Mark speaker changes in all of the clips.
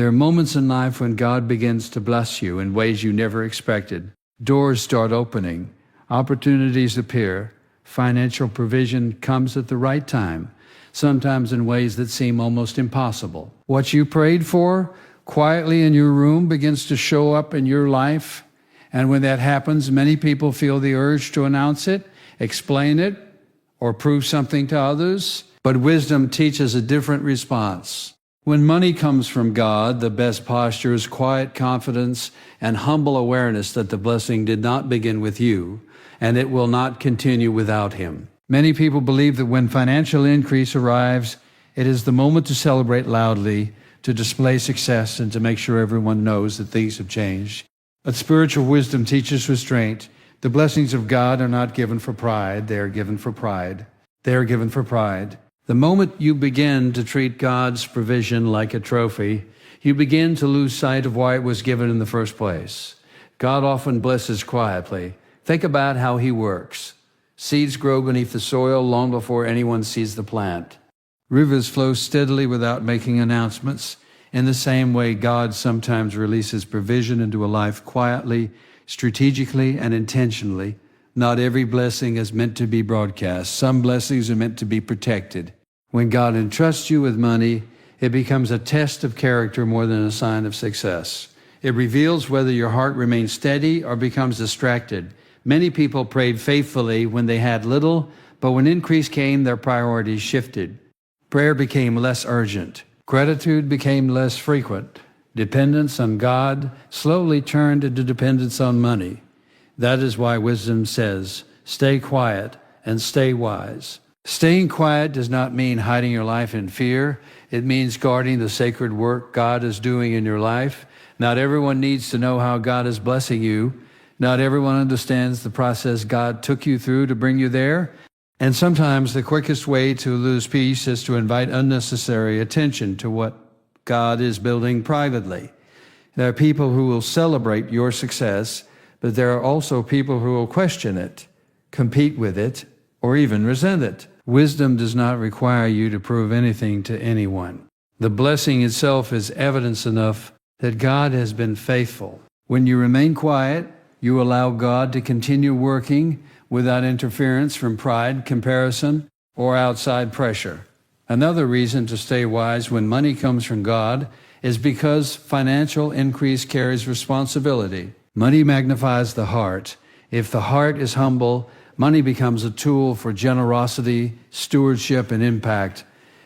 Speaker 1: There are moments in life when God begins to bless you in ways you never expected. Doors start opening, opportunities appear, financial provision comes at the right time, sometimes in ways that seem almost impossible. What you prayed for quietly in your room begins to show up in your life. And when that happens, many people feel the urge to announce it, explain it, or prove something to others. But wisdom teaches a different response. When money comes from God, the best posture is quiet confidence and humble awareness that the blessing did not begin with you, and it will not continue without Him. Many people believe that when financial increase arrives, it is the moment to celebrate loudly, to display success, and to make sure everyone knows that things have changed. But spiritual wisdom teaches restraint. The blessings of God are not given for pride. They are given for pride. They are given for pride. The moment you begin to treat God's provision like a trophy, you begin to lose sight of why it was given in the first place. God often blesses quietly. Think about how He works. Seeds grow beneath the soil long before anyone sees the plant. Rivers flow steadily without making announcements. In the same way, God sometimes releases provision into a life quietly, strategically, and intentionally. Not every blessing is meant to be broadcast. Some blessings are meant to be protected. When God entrusts you with money, it becomes a test of character more than a sign of success. It reveals whether your heart remains steady or becomes distracted. Many people prayed faithfully when they had little, but when increase came, their priorities shifted. Prayer became less urgent. Gratitude became less frequent. Dependence on God slowly turned into dependence on money. That is why wisdom says, stay quiet and stay wise. Staying quiet does not mean hiding your life in fear. It means guarding the sacred work God is doing in your life. Not everyone needs to know how God is blessing you. Not everyone understands the process God took you through to bring you there. And sometimes the quickest way to lose peace is to invite unnecessary attention to what God is building privately. There are people who will celebrate your success, but there are also people who will question it, compete with it, or even resent it. Wisdom does not require you to prove anything to anyone. The blessing itself is evidence enough that God has been faithful. When you remain quiet, you allow God to continue working without interference from pride, comparison, or outside pressure. Another reason to stay wise when money comes from God is because financial increase carries responsibility. Money magnifies the heart. If the heart is humble, money becomes a tool for generosity, stewardship, and impact.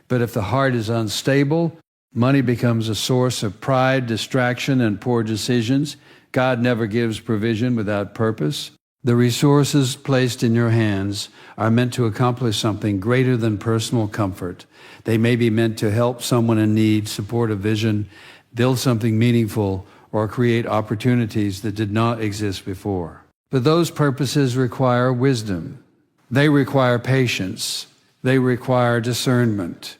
Speaker 1: But if the heart is unstable, money becomes a source of pride, distraction, and poor decisions. God never gives provision without purpose. The resources placed in your hands are meant to accomplish something greater than personal comfort. They may be meant to help someone in need, support a vision, build something meaningful, or create opportunities that did not exist before. But those purposes require wisdom. They require patience. They require discernment.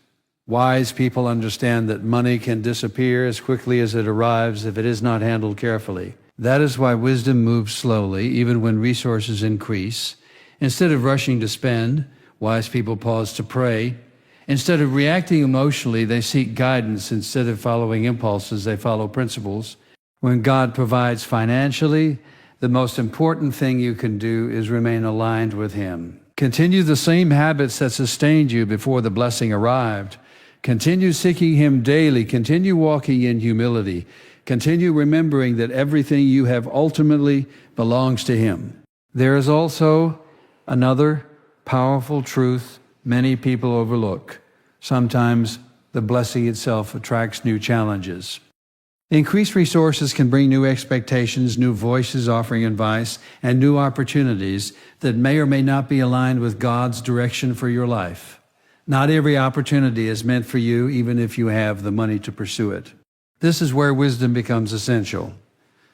Speaker 1: Wise people understand that money can disappear as quickly as it arrives if it is not handled carefully. That is why wisdom moves slowly, even when resources increase. Instead of rushing to spend, wise people pause to pray. Instead of reacting emotionally, they seek guidance. Instead of following impulses, they follow principles. When God provides financially, the most important thing you can do is remain aligned with Him. Continue the same habits that sustained you before the blessing arrived. Continue seeking Him daily. Continue walking in humility. Continue remembering that everything you have ultimately belongs to Him. There is also another powerful truth many people overlook. Sometimes the blessing itself attracts new challenges. Increased resources can bring new expectations, new voices offering advice, and new opportunities that may or may not be aligned with God's direction for your life. Not every opportunity is meant for you, even if you have the money to pursue it. This is where wisdom becomes essential.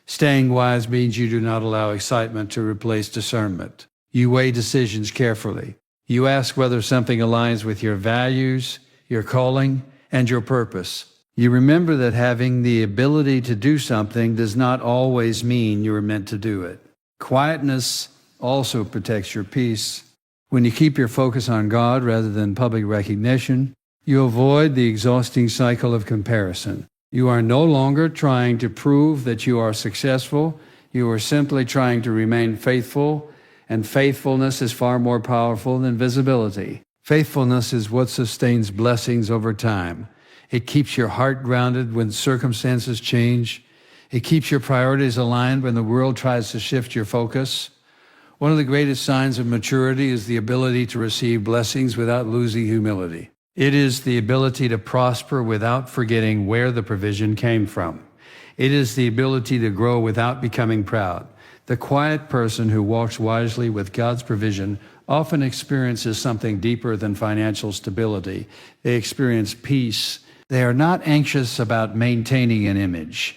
Speaker 1: Staying wise means you do not allow excitement to replace discernment. You weigh decisions carefully. You ask whether something aligns with your values, your calling, and your purpose. You remember that having the ability to do something does not always mean you are meant to do it. Quietness also protects your peace. When you keep your focus on God rather than public recognition, you avoid the exhausting cycle of comparison. You are no longer trying to prove that you are successful. You are simply trying to remain faithful, and faithfulness is far more powerful than visibility. Faithfulness is what sustains blessings over time. It keeps your heart grounded when circumstances change. It keeps your priorities aligned when the world tries to shift your focus. One of the greatest signs of maturity is the ability to receive blessings without losing humility. It is the ability to prosper without forgetting where the provision came from. It is the ability to grow without becoming proud. The quiet person who walks wisely with God's provision often experiences something deeper than financial stability. They experience peace. They are not anxious about maintaining an image.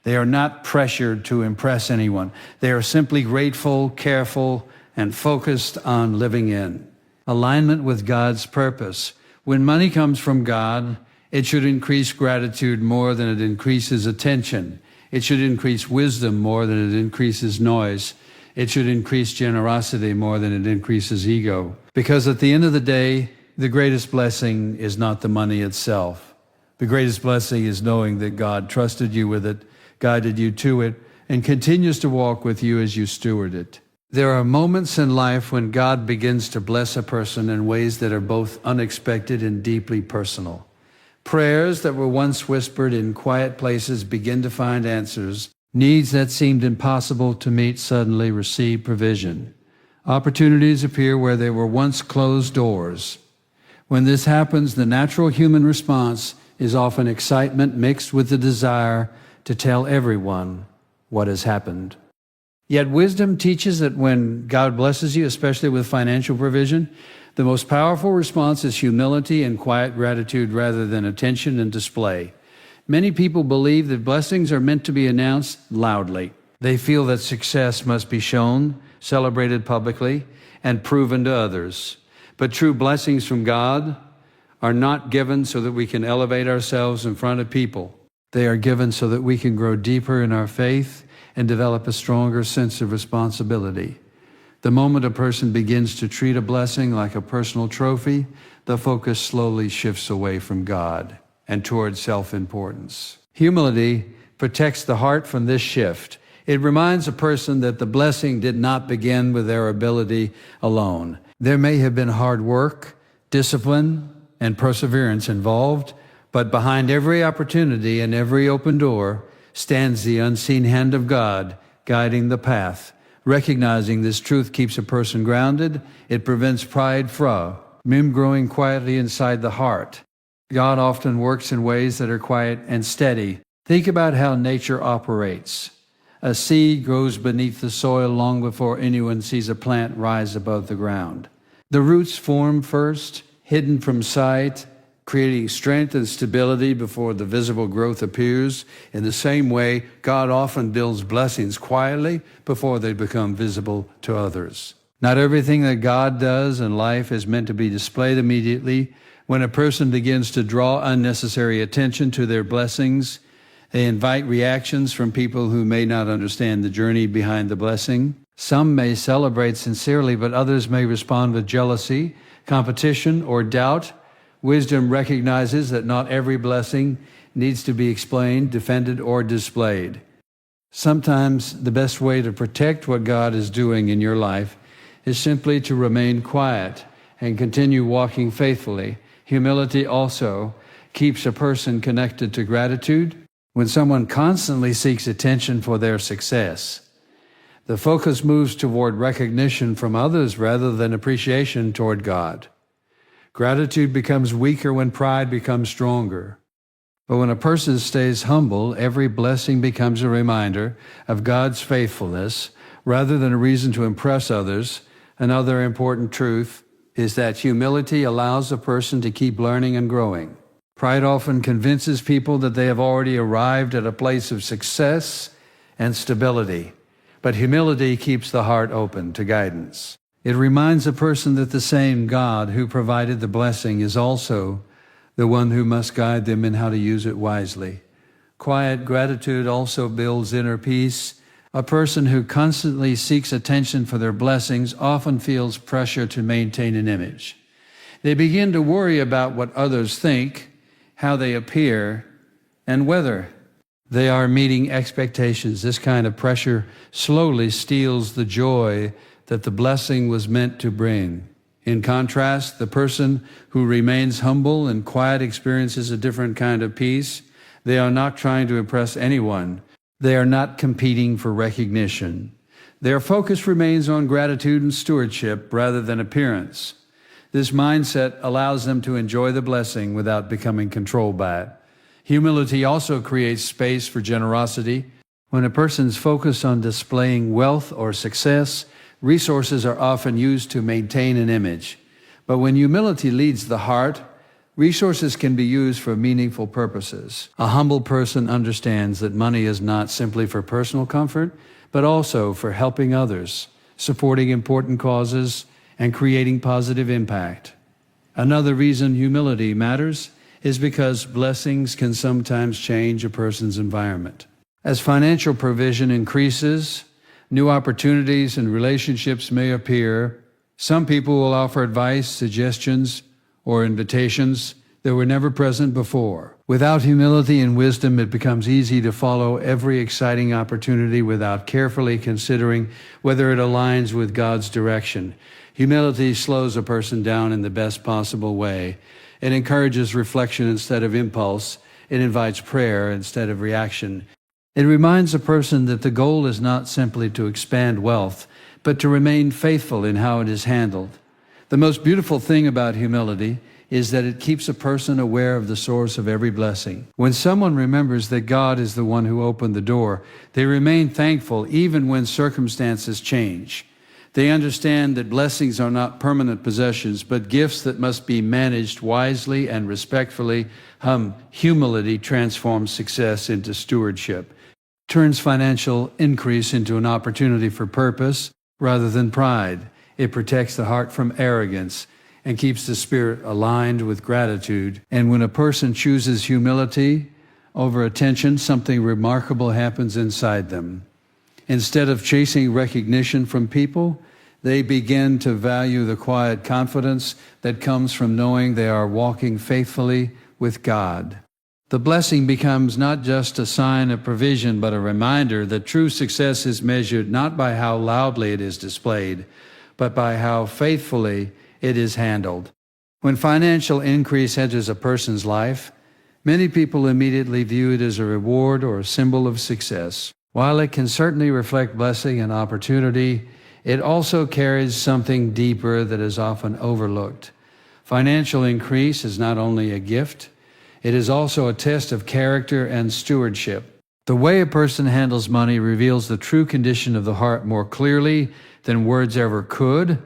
Speaker 1: They are not pressured to impress anyone. They are simply grateful, careful, and focused on living in alignment with God's purpose. When money comes from God, it should increase gratitude more than it increases attention. It should increase wisdom more than it increases noise. It should increase generosity more than it increases ego. Because at the end of the day, the greatest blessing is not the money itself. The greatest blessing is knowing that God trusted you with it, guided you to it, and continues to walk with you as you steward it. There are moments in life when God begins to bless a person in ways that are both unexpected and deeply personal. Prayers that were once whispered in quiet places begin to find answers. Needs that seemed impossible to meet suddenly receive provision. Opportunities appear where there were once closed doors. When this happens, the natural human response is often excitement mixed with the desire to tell everyone what has happened. Yet wisdom teaches that when God blesses you, especially with financial provision, the most powerful response is humility and quiet gratitude rather than attention and display. Many people believe that blessings are meant to be announced loudly. They feel that success must be shown, celebrated publicly, and proven to others. But true blessings from God are not given so that we can elevate ourselves in front of people. They are given so that we can grow deeper in our faith and develop a stronger sense of responsibility. The moment a person begins to treat a blessing like a personal trophy, the focus slowly shifts away from God and towards self-importance. Humility protects the heart from this shift. It reminds a person that the blessing did not begin with their ability alone. There may have been hard work, discipline, and perseverance involved, but behind every opportunity and every open door stands the unseen hand of God guiding the path. Recognizing this truth keeps a person grounded. It prevents pride from growing quietly inside the heart. God often works in ways that are quiet and steady. Think about how nature operates. A seed grows beneath the soil long before anyone sees a plant rise above the ground. The roots form first, hidden from sight, creating strength and stability before the visible growth appears. In the same way, God often builds blessings quietly before they become visible to others. Not everything that God does in life is meant to be displayed immediately. When a person begins to draw unnecessary attention to their blessings, they invite reactions from people who may not understand the journey behind the blessing. Some may celebrate sincerely, but others may respond with jealousy, competition, or doubt. Wisdom recognizes that not every blessing needs to be explained, defended, or displayed. Sometimes the best way to protect what God is doing in your life is simply to remain quiet and continue walking faithfully. Humility also keeps a person connected to gratitude. When someone constantly seeks attention for their success, the focus moves toward recognition from others rather than appreciation toward God. Gratitude becomes weaker when pride becomes stronger. But when a person stays humble, every blessing becomes a reminder of God's faithfulness rather than a reason to impress others. Another important truth is that humility allows a person to keep learning and growing. Pride often convinces people that they have already arrived at a place of success and stability, but humility keeps the heart open to guidance. It reminds a person that the same God who provided the blessing is also the one who must guide them in how to use it wisely. Quiet gratitude also builds inner peace. A person who constantly seeks attention for their blessings often feels pressure to maintain an image. They begin to worry about what others think, how they appear, and whether they are meeting expectations. This kind of pressure slowly steals the joy that the blessing was meant to bring. In contrast, the person who remains humble and quiet experiences a different kind of peace. They are not trying to impress anyone. They are not competing for recognition. Their focus remains on gratitude and stewardship rather than appearance. This mindset allows them to enjoy the blessing without becoming controlled by it. Humility also creates space for generosity. When a person's focused on displaying wealth or success, resources are often used to maintain an image. But when humility leads the heart, resources can be used for meaningful purposes. A humble person understands that money is not simply for personal comfort, but also for helping others, supporting important causes, and creating positive impact. Another reason humility matters is because blessings can sometimes change a person's environment. As financial provision increases, new opportunities and relationships may appear. Some people will offer advice, suggestions, or invitations that were never present before. Without humility and wisdom, it becomes easy to follow every exciting opportunity without carefully considering whether it aligns with God's direction. Humility slows a person down in the best possible way. It encourages reflection instead of impulse. It invites prayer instead of reaction. It reminds a person that the goal is not simply to expand wealth, but to remain faithful in how it is handled. The most beautiful thing about humility is that it keeps a person aware of the source of every blessing. When someone remembers that God is the one who opened the door, they remain thankful even when circumstances change. They understand that blessings are not permanent possessions, but gifts that must be managed wisely and respectfully. Humility transforms success into stewardship, turns financial increase into an opportunity for purpose rather than pride. It protects the heart from arrogance and keeps the spirit aligned with gratitude. And when a person chooses humility over attention, something remarkable happens inside them. Instead of chasing recognition from people, they begin to value the quiet confidence that comes from knowing they are walking faithfully with God. The blessing becomes not just a sign of provision, but a reminder that true success is measured not by how loudly it is displayed, but by how faithfully it is handled. When financial increase enters a person's life, many people immediately view it as a reward or a symbol of success. While it can certainly reflect blessing and opportunity, it also carries something deeper that is often overlooked. Financial increase is not only a gift, it is also a test of character and stewardship. The way a person handles money reveals the true condition of the heart more clearly than words ever could.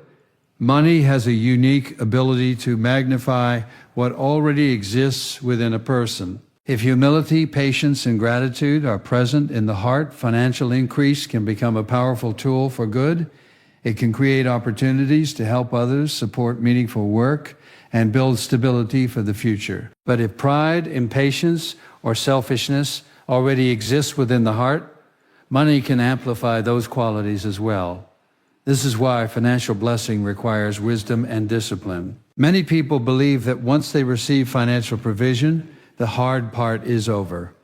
Speaker 1: Money has a unique ability to magnify what already exists within a person. If humility, patience, and gratitude are present in the heart, financial increase can become a powerful tool for good. It can create opportunities to help others, support meaningful work, and build stability for the future. But if pride, impatience, or selfishness already exists within the heart, money can amplify those qualities as well. This is why financial blessing requires wisdom and discipline. Many people believe that once they receive financial provision, the hard part is over.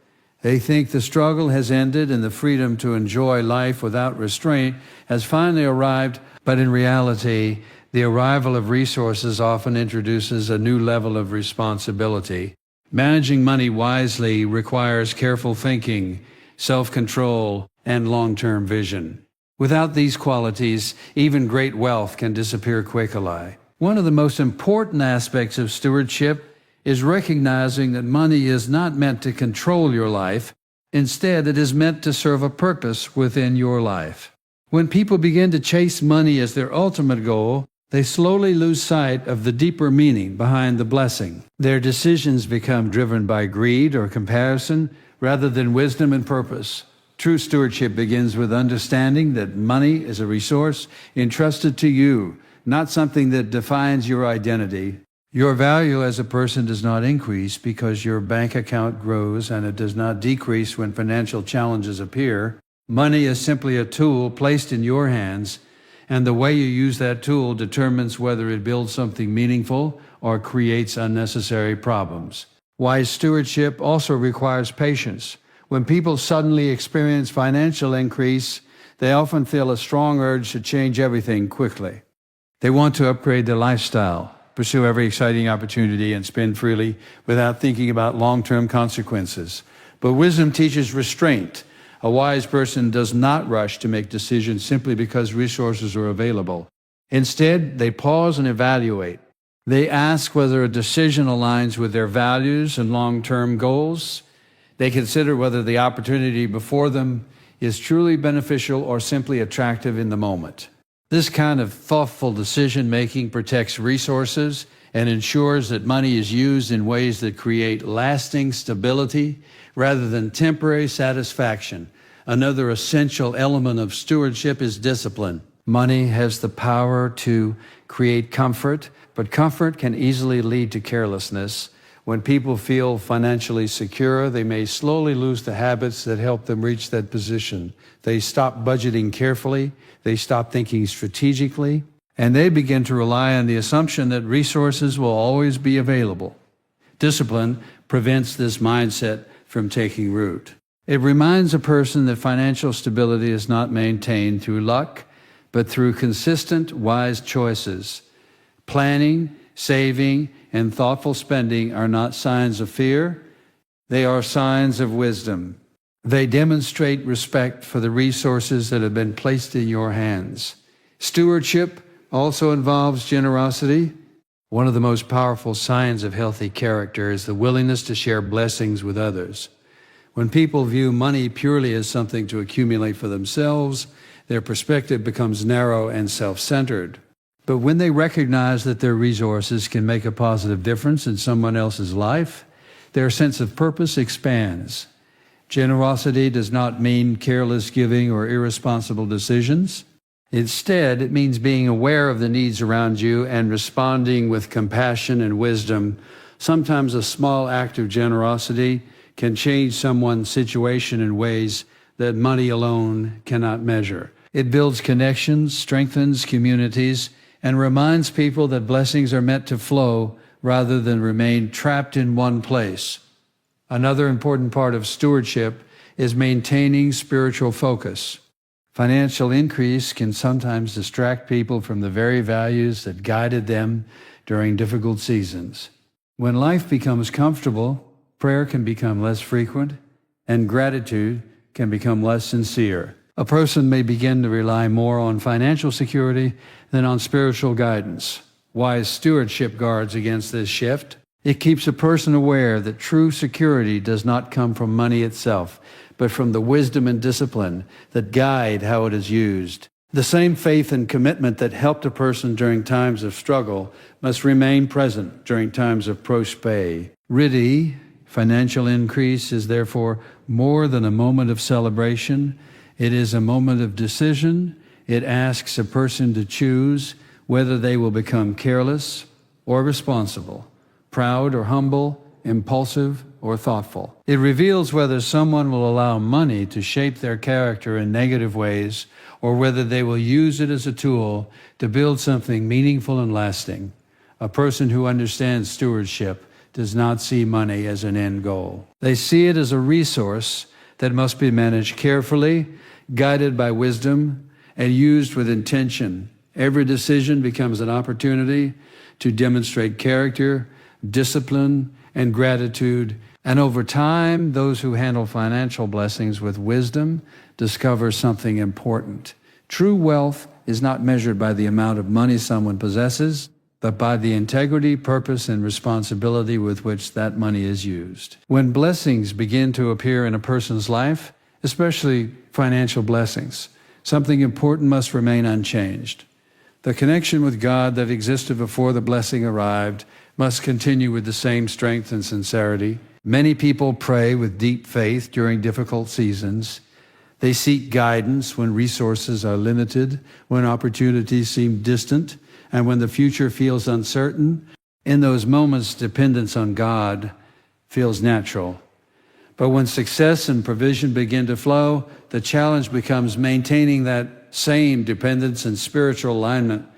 Speaker 1: They think the struggle has ended and the freedom to enjoy life without restraint has finally arrived, but in reality, the arrival of resources often introduces a new level of responsibility. Managing money wisely requires careful thinking, self-control, and long-term vision. Without these qualities, even great wealth can disappear quickly. One of the most important aspects of stewardship is recognizing that money is not meant to control your life. Instead, it is meant to serve a purpose within your life. When people begin to chase money as their ultimate goal, they slowly lose sight of the deeper meaning behind the blessing. Their decisions become driven by greed or comparison rather than wisdom and purpose. True stewardship begins with understanding that money is a resource entrusted to you, not something that defines your identity. Your value as a person does not increase because your bank account grows, and it does not decrease when financial challenges appear. Money is simply a tool placed in your hands, and the way you use that tool determines whether it builds something meaningful or creates unnecessary problems. Wise stewardship also requires patience. When people suddenly experience financial increase, they often feel a strong urge to change everything quickly. They want to upgrade their lifestyle, pursue every exciting opportunity, and spend freely without thinking about long-term consequences. But wisdom teaches restraint. A wise person does not rush to make decisions simply because resources are available. Instead, they pause and evaluate. They ask whether a decision aligns with their values and long-term goals. They consider whether the opportunity before them is truly beneficial or simply attractive in the moment. This kind of thoughtful decision-making protects resources and ensures that money is used in ways that create lasting stability rather than temporary satisfaction. Another essential element of stewardship is discipline. Money has the power to create comfort, but comfort can easily lead to carelessness. When people feel financially secure, they may slowly lose the habits that help them reach that position. They stop budgeting carefully, they stop thinking strategically, and they begin to rely on the assumption that resources will always be available. Discipline prevents this mindset from taking root. It reminds a person that financial stability is not maintained through luck, but through consistent, wise choices. Planning, saving, and thoughtful spending are not signs of fear. They are signs of wisdom. They demonstrate respect for the resources that have been placed in your hands. Stewardship also involves generosity. One of the most powerful signs of healthy character is the willingness to share blessings with others. When people view money purely as something to accumulate for themselves, their perspective becomes narrow and self-centered. But when they recognize that their resources can make a positive difference in someone else's life, their sense of purpose expands. Generosity does not mean careless giving or irresponsible decisions. Instead, it means being aware of the needs around you and responding with compassion and wisdom. Sometimes a small act of generosity can change someone's situation in ways that money alone cannot measure. It builds connections, strengthens communities, and reminds people that blessings are meant to flow rather than remain trapped in one place. Another important part of stewardship is maintaining spiritual focus. Financial increase can sometimes distract people from the very values that guided them during difficult seasons. When life becomes comfortable, prayer can become less frequent, and gratitude can become less sincere. A person may begin to rely more on financial security than on spiritual guidance. Wise stewardship guards against this shift. It keeps a person aware that true security does not come from money itself, but from the wisdom and discipline that guide how it is used. The same faith and commitment that helped a person during times of struggle must remain present during times of prosperity. Financial increase is therefore more than a moment of celebration. It is a moment of decision. It asks a person to choose whether they will become careless or responsible, proud or humble, impulsive or thoughtful. It reveals whether someone will allow money to shape their character in negative ways or whether they will use it as a tool to build something meaningful and lasting. A person who understands stewardship does not see money as an end goal. They see it as a resource that must be managed carefully, guided by wisdom, and used with intention. Every decision becomes an opportunity to demonstrate character, discipline, and gratitude. And over time, those who handle financial blessings with wisdom discover something important. True wealth is not measured by the amount of money someone possesses, but by the integrity, purpose, and responsibility with which that money is used. When blessings begin to appear in a person's life, especially financial blessings, something important must remain unchanged. The connection with God that existed before the blessing arrived must continue with the same strength and sincerity. Many people pray with deep faith during difficult seasons. They seek guidance when resources are limited, when opportunities seem distant, and when the future feels uncertain. In those moments, dependence on God feels natural. But when success and provision begin to flow, the challenge becomes maintaining that same dependence and spiritual alignment.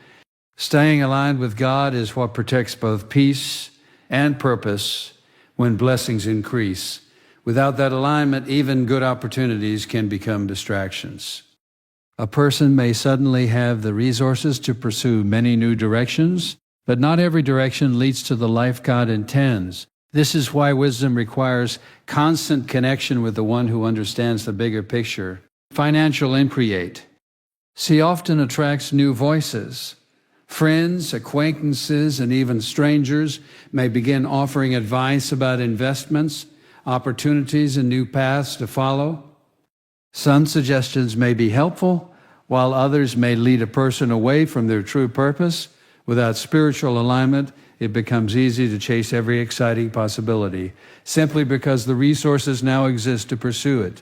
Speaker 1: Staying aligned with God is what protects both peace and purpose. when blessings increase. Without that alignment, even good opportunities can become distractions. A person may suddenly have the resources to pursue many new directions, but not every direction leads to the life God intends. This is why wisdom requires constant connection with the one who understands the bigger picture. Financial increate. See often attracts new voices. Friends, acquaintances, and even strangers may begin offering advice about investments, opportunities, and new paths to follow. Some suggestions may be helpful, while others may lead a person away from their true purpose. Without spiritual alignment, it becomes easy to chase every exciting possibility, simply because the resources now exist to pursue it.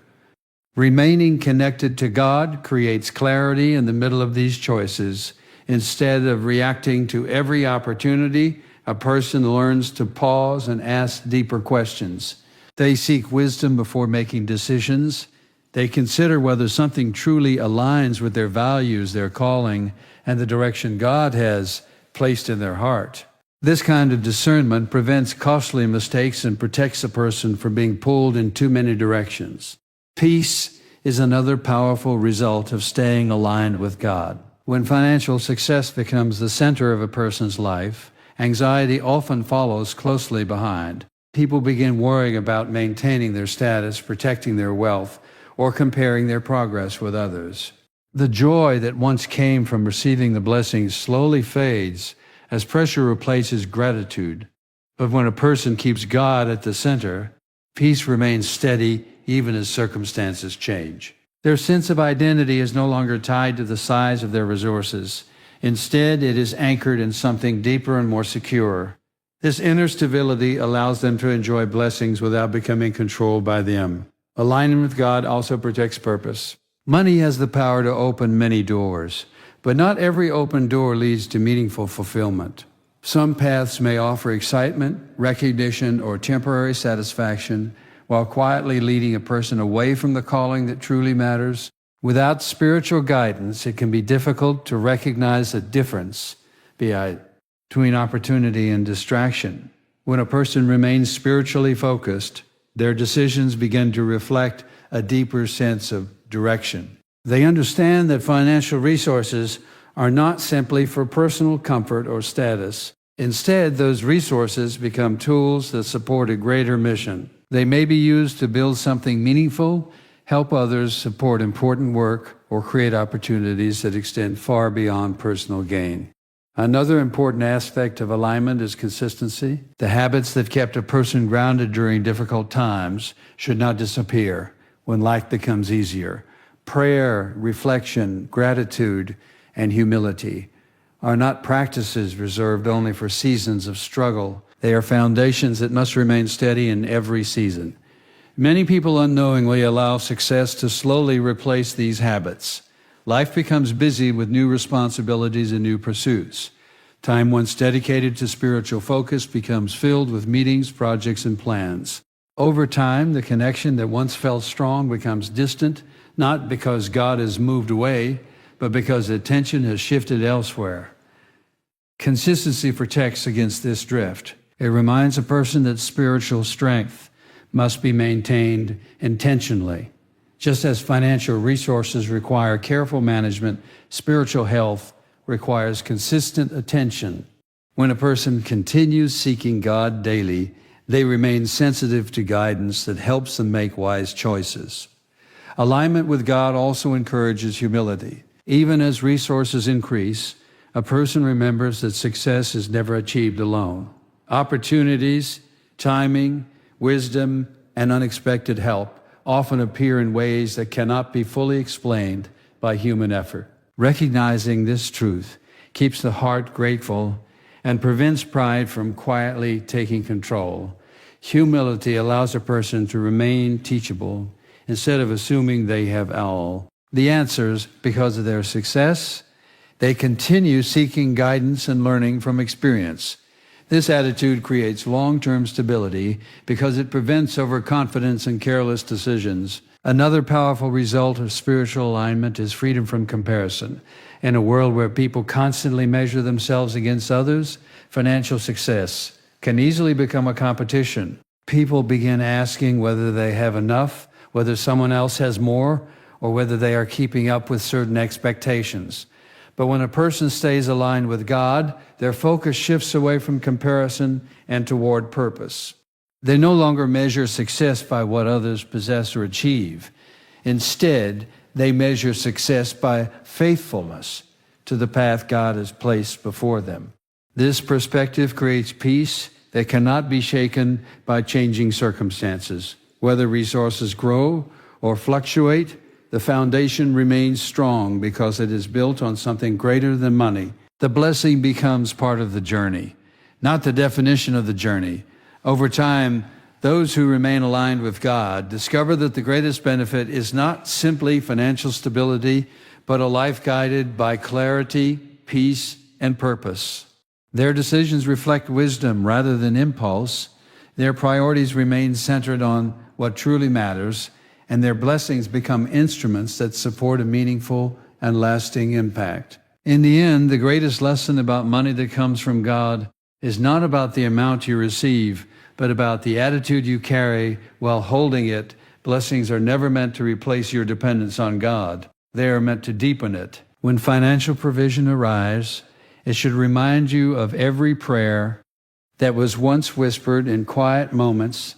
Speaker 1: Remaining connected to God creates clarity in the middle of these choices. Instead of reacting to every opportunity, a person learns to pause and ask deeper questions. They seek wisdom before making decisions. They consider whether something truly aligns with their values, their calling, and the direction God has placed in their heart. This kind of discernment prevents costly mistakes and protects a person from being pulled in too many directions. Peace is another powerful result of staying aligned with God. When financial success becomes the center of a person's life, anxiety often follows closely behind. People begin worrying about maintaining their status, protecting their wealth, or comparing their progress with others. The joy that once came from receiving the blessings slowly fades as pressure replaces gratitude. But when a person keeps God at the center, peace remains steady even as circumstances change. Their sense of identity is no longer tied to the size of their resources. Instead, it is anchored in something deeper and more secure. This inner stability allows them to enjoy blessings without becoming controlled by them. Alignment with God also protects purpose. Money has the power to open many doors, but not every open door leads to meaningful fulfillment. Some paths may offer excitement, recognition, or temporary satisfaction, while quietly leading a person away from the calling that truly matters. Without spiritual guidance, it can be difficult to recognize the difference between opportunity and distraction. When a person remains spiritually focused, their decisions begin to reflect a deeper sense of direction. They understand that financial resources are not simply for personal comfort or status. Instead, those resources become tools that support a greater mission. They may be used to build something meaningful, help others, support important work, or create opportunities that extend far beyond personal gain. Another important aspect of alignment is consistency. The habits that kept a person grounded during difficult times should not disappear when life becomes easier. Prayer, reflection, gratitude, and humility are not practices reserved only for seasons of struggle. They are foundations that must remain steady in every season. Many people unknowingly allow success to slowly replace these habits. Life becomes busy with new responsibilities and new pursuits. Time once dedicated to spiritual focus becomes filled with meetings, projects, and plans. Over time, the connection that once felt strong becomes distant, not because God has moved away, but because attention has shifted elsewhere. Consistency protects against this drift. It reminds a person that spiritual strength must be maintained intentionally. Just as financial resources require careful management, spiritual health requires consistent attention. When a person continues seeking God daily, they remain sensitive to guidance that helps them make wise choices. Alignment with God also encourages humility. Even as resources increase, a person remembers that success is never achieved alone. Opportunities, timing, wisdom, and unexpected help often appear in ways that cannot be fully explained by human effort. Recognizing this truth keeps the heart grateful and prevents pride from quietly taking control. Humility allows a person to remain teachable instead of assuming they have all the answers because of their success. They continue seeking guidance and learning from experience. This attitude creates long-term stability because it prevents overconfidence and careless decisions. Another powerful result of spiritual alignment is freedom from comparison. In a world where people constantly measure themselves against others, financial success can easily become a competition. People begin asking whether they have enough, whether someone else has more, or whether they are keeping up with certain expectations. But when a person stays aligned with God, their focus shifts away from comparison and toward purpose. They no longer measure success by what others possess or achieve. Instead, they measure success by faithfulness to the path God has placed before them. This perspective creates peace that cannot be shaken by changing circumstances. Whether resources grow or fluctuate, the foundation remains strong because it is built on something greater than money. The blessing becomes part of the journey, not the definition of the journey. Over time, those who remain aligned with God discover that the greatest benefit is not simply financial stability, but a life guided by clarity, peace, and purpose. Their decisions reflect wisdom rather than impulse. Their priorities remain centered on what truly matters, and their blessings become instruments that support a meaningful and lasting impact. In the end, the greatest lesson about money that comes from God is not about the amount you receive, but about the attitude you carry while holding it. Blessings are never meant to replace your dependence on God. They are meant to deepen it. When financial provision arrives, it should remind you of every prayer that was once whispered in quiet moments,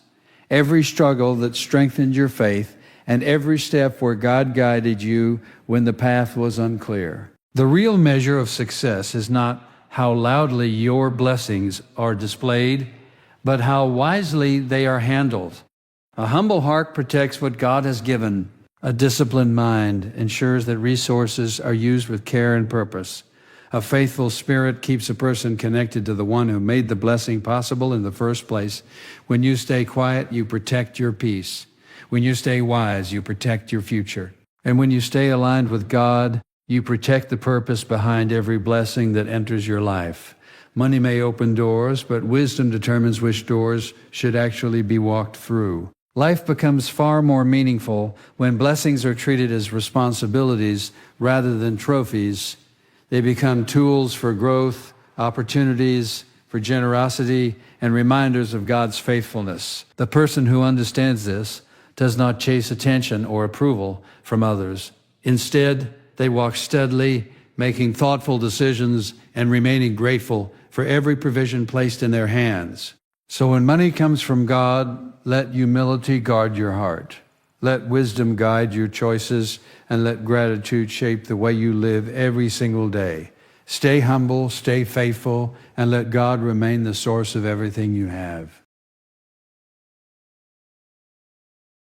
Speaker 1: every struggle that strengthened your faith, and every step where God guided you when the path was unclear. The real measure of success is not how loudly your blessings are displayed, but how wisely they are handled. A humble heart protects what God has given. A disciplined mind ensures that resources are used with care and purpose. A faithful spirit keeps a person connected to the one who made the blessing possible in the first place. When you stay quiet, you protect your peace. When you stay wise, you protect your future. And when you stay aligned with God, you protect the purpose behind every blessing that enters your life. Money may open doors, but wisdom determines which doors should actually be walked through. Life becomes far more meaningful when blessings are treated as responsibilities rather than trophies. They become tools for growth, opportunities for generosity, and reminders of God's faithfulness. The person who understands this does not chase attention or approval from others. Instead, they walk steadily, making thoughtful decisions and remaining grateful for every provision placed in their hands. So when money comes from God, let humility guard your heart. Let wisdom guide your choices, and let gratitude shape the way you live every single day. Stay humble, stay faithful, and let God remain the source of everything you have.